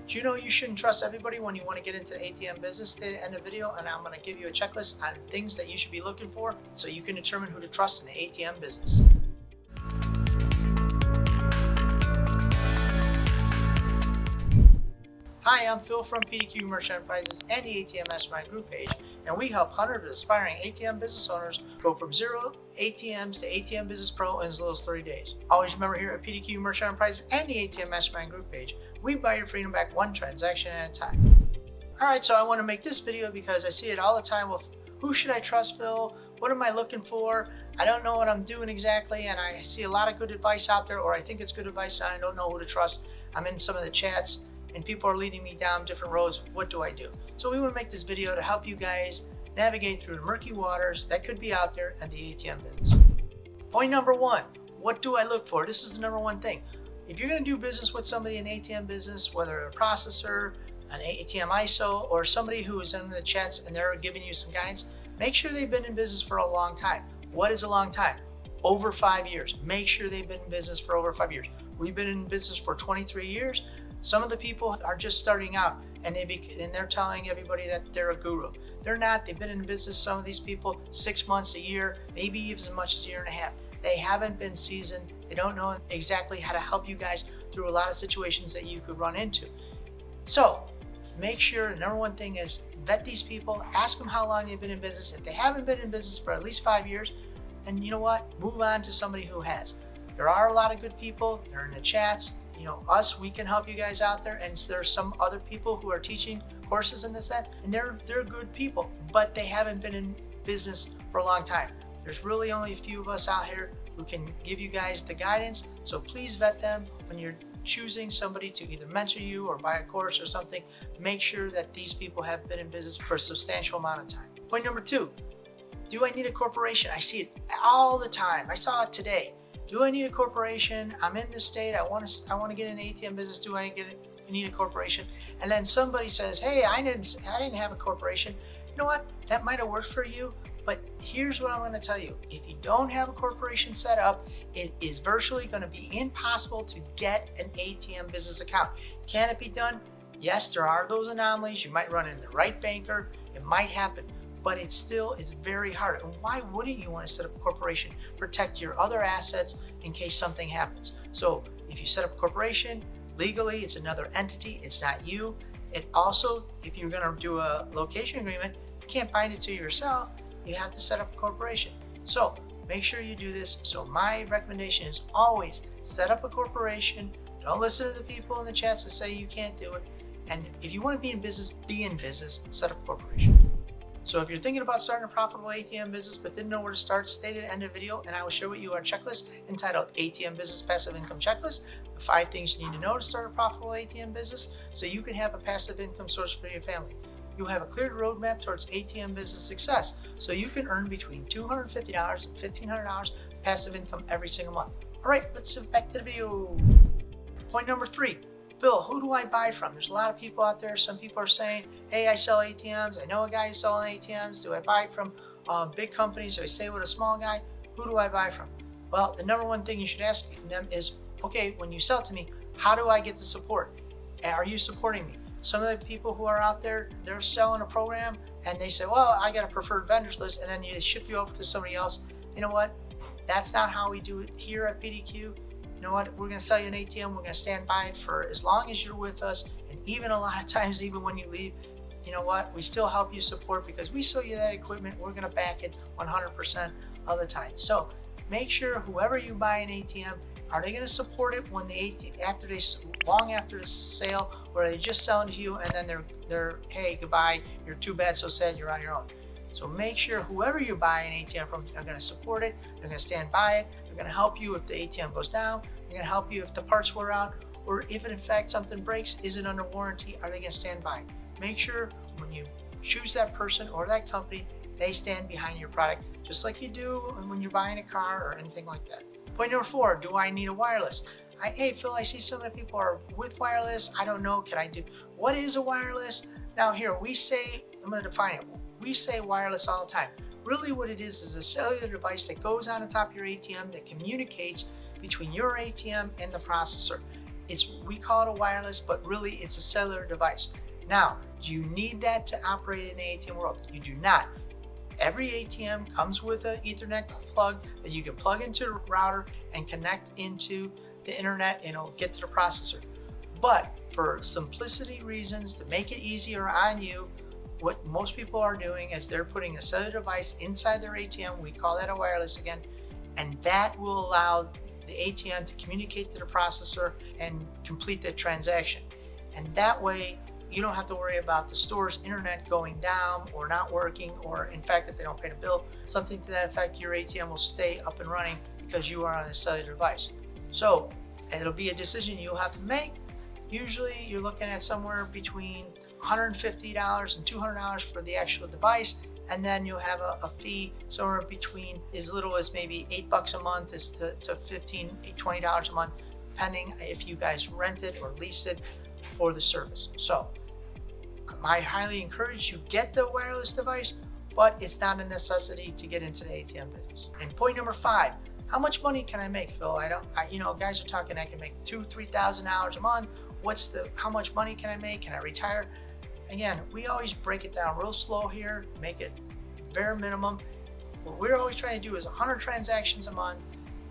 Do you know you shouldn't trust everybody when you want to get into the ATM business? Stay to the end of the video and I'm going to give you a checklist on things that you should be looking for so you can determine who to trust in the ATM business. Hi, I'm Phil from PDQ Merchant Enterprises and the ATM Mastermind group page, and we help hundreds of aspiring ATM business owners go from 0 ATMs to ATM Business Pro in as little as 30 days. Always remember, here at PDQ Merchant Enterprises and the ATM Mastermind group page, we buy your freedom back one transaction at a time. Alright, so I want to make this video because I see it all the time. Well, who should I trust, Phil? What am I looking for? I don't know what I'm doing exactly, and I see a lot of good advice out there, or I think it's good advice and I don't know who to trust. I'm in some of the chats and people are leading me down different roads. What do I do? So we want to make this video to help you guys navigate through the murky waters that could be out there at the ATM business. Point number one, what do I look for? This is the number one thing. If you're going to do business with somebody in ATM business, whether a processor, an ATM ISO, or somebody who is in the chats and they're giving you some guidance, make sure they've been in business for a long time. What is a long time? Over 5 years. Make sure they've been in business for over 5 years. We've been in business for 23 years. Some of the people are just starting out and they're telling everybody that they're a guru. They're not. They've been in business, some of these people, 6 months, a year, maybe even as much as a year and a half. They haven't been seasoned. They don't know exactly how to help you guys through a lot of situations that you could run into. So make sure, the number one thing is vet these people, ask them how long they've been in business. If they haven't been in business for at least 5 years, then you know what? Move on to somebody who has. There are a lot of good people. They're in the chats. You know, we can help you guys out there, and there's some other people who are teaching courses in this, and they're good people, but they haven't been in business for a long time. There's really only a few of us out here who can give you guys the guidance, so please vet them when you're choosing somebody to either mentor you or buy a course or something. Make sure that these people have been in business for a substantial amount of time. Point number two, do I need a corporation? I see it all the time. I saw it today. Do I need a corporation? I'm in this state. I want to get an ATM business. Do I need a corporation? And then somebody says, "Hey, I didn't have a corporation." You know what? That might have worked for you, but here's what I'm going to tell you: if you don't have a corporation set up, it is virtually going to be impossible to get an ATM business account. Can it be done? Yes, there are those anomalies. You might run into the right banker. It might happen. But it's very hard. And why wouldn't you want to set up a corporation? Protect your other assets in case something happens. So if you set up a corporation, legally it's another entity, it's not you. It also, if you're going to do a location agreement, you can't bind it to yourself. You have to set up a corporation. So make sure you do this. So my recommendation is always set up a corporation. Don't listen to the people in the chats that say you can't do it. And if you want to be in business, set up a corporation. So if you're thinking about starting a profitable ATM business but didn't know where to start, stay to the end of the video and I will share with you our checklist entitled ATM Business Passive Income Checklist, the 5 things you need to know to start a profitable ATM business so you can have a passive income source for your family. You'll have a clear roadmap towards ATM business success so you can earn between $250 and $1,500 passive income every single month. All right, let's get back to the video. Point number 3. Phil, who do I buy from? There's a lot of people out there. Some people are saying, hey, I sell ATMs. I know a guy who's selling ATMs. Do I buy from big companies? Do I stay with a small guy? Who do I buy from? Well, the number one thing you should ask them is, okay, when you sell to me, how do I get the support? Are you supporting me? Some of the people who are out there, they're selling a program and they say, well, I got a preferred vendors list, and then they ship you over to somebody else. You know what? That's not how we do it here at PDQ. You know what, we're going to sell you an ATM, we're going to stand by it for as long as you're with us, and even a lot of times, even when you leave, you know what, we still help you support because we sell you that equipment, we're going to back it 100% of the time. So make sure whoever you buy an ATM, are they going to support it when long after the sale, or are they just selling to you and then they're hey, goodbye, you're too bad, so sad, you're on your own. So make sure whoever you buy an ATM from, they're going to support it, they're going to stand by it, they're going to help you if the ATM goes down, they're going to help you if the parts wear out, or if in fact something breaks, is it under warranty, are they going to stand by it? Make sure when you choose that person or that company, they stand behind your product, just like you do when you're buying a car or anything like that. Point number 4, do I need a wireless? Hey Phil, I see some of the people are with wireless, I don't know, what is a wireless? Now here, I'm going to define it. We say wireless all the time. Really what it is a cellular device that goes on the top of your ATM that communicates between your ATM and the processor. we call it a wireless, but really it's a cellular device. Now, do you need that to operate in the ATM world? You do not. Every ATM comes with an Ethernet plug that you can plug into the router and connect into the internet, and it'll get to the processor. But for simplicity reasons, to make it easier on you, what most people are doing is they're putting a cellular device inside their ATM. We call that a wireless again, and that will allow the ATM to communicate to the processor and complete the transaction. And that way, you don't have to worry about the store's internet going down or not working, or in fact, if they don't pay the bill, something to that effect, your ATM will stay up and running because you are on a cellular device. So it'll be a decision you'll have to make. Usually you're looking at somewhere between $150 and $200 for the actual device, and then you'll have a fee somewhere between as little as maybe $8 a month as to $15, $20 a month, depending if you guys rent it or lease it for the service. So I highly encourage you get the wireless device, but it's not a necessity to get into the ATM business. And point number 5, how much money can I make, Phil? Guys are talking I can make $2,000, $3,000 a month. How much money can I make? Can I retire? Again, we always break it down real slow here, make it bare minimum. What we're always trying to do is 100 transactions a month.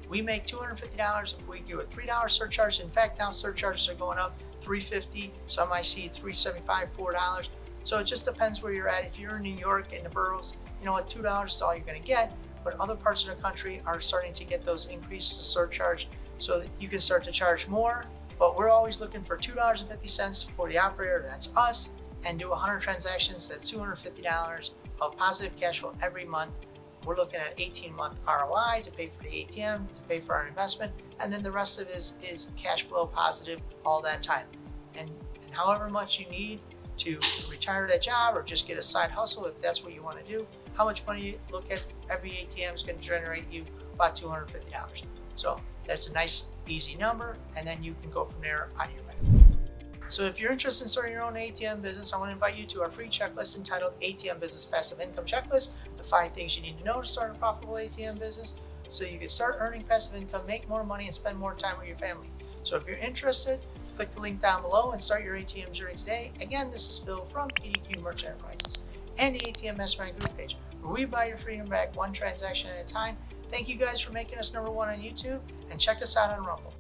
We make $250 if we do a $3 surcharge. In fact, now surcharges are going up, $3.50. Some I see $3.75, $4. So it just depends where you're at. If you're in New York in the boroughs, you know what, $2 is all you're going to get. But other parts of the country are starting to get those increases surcharge so that you can start to charge more. But we're always looking for $2.50 for the operator, that's us, and do 100 transactions. That's $250 of positive cash flow every month. We're looking at 18-month ROI to pay for the ATM, to pay for our investment, and then the rest of it is cash flow positive all that time. And however much you need to retire that job or just get a side hustle, if that's what you want to do, how much money you look at, every ATM is going to generate you about $250. So that's a nice, easy number, and then you can go from there on your way. So if you're interested in starting your own ATM business, I want to invite you to our free checklist entitled ATM Business Passive Income Checklist, the 5 things you need to know to start a profitable ATM business so you can start earning passive income, make more money, and spend more time with your family. So if you're interested, click the link down below and start your ATM journey today. Again, this is Phil from PDQ Merchant Enterprises and the ATM Mastermind group page, where we buy your freedom back one transaction at a time. Thank you guys for making us #1 on YouTube, and check us out on Rumble.